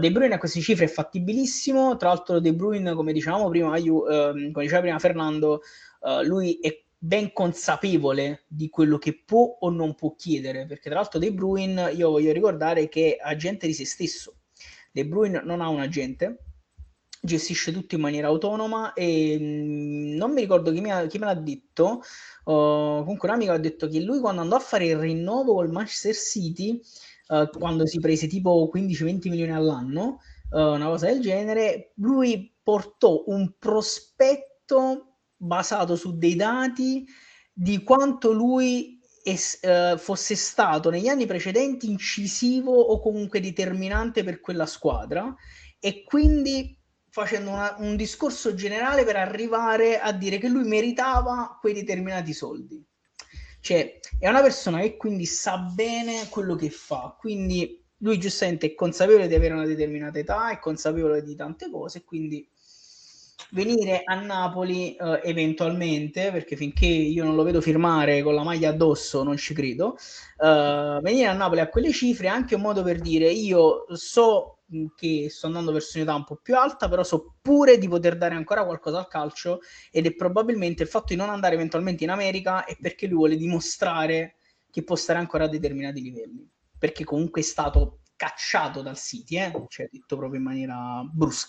De Bruyne a queste cifre è fattibilissimo, tra l'altro De Bruyne, come dicevamo prima, come diceva prima Fernando, lui è ben consapevole di quello che può o non può chiedere, perché tra l'altro De Bruyne, io voglio ricordare che è agente di se stesso. De Bruyne non ha un agente, gestisce tutto in maniera autonoma e non mi ricordo chi me l'ha detto, comunque un amico ha detto che lui quando andò a fare il rinnovo col Manchester City, quando si prese tipo 15-20 milioni all'anno, una cosa del genere, lui portò un prospetto basato su dei dati di quanto lui fosse stato negli anni precedenti incisivo o comunque determinante per quella squadra, e quindi facendo un discorso generale per arrivare a dire che lui meritava quei determinati soldi. Cioè, è una persona che quindi sa bene quello che fa, quindi lui giustamente è consapevole di avere una determinata età, è consapevole di tante cose, quindi venire a Napoli eventualmente, perché finché io non lo vedo firmare con la maglia addosso non ci credo, venire a Napoli a quelle cifre è anche un modo per dire: io so che sto andando verso un'età un po' più alta, però so pure di poter dare ancora qualcosa al calcio, ed è probabilmente il fatto di non andare eventualmente in America è perché lui vuole dimostrare che può stare ancora a determinati livelli, perché comunque è stato cacciato dal City, cioè detto proprio in maniera brusca.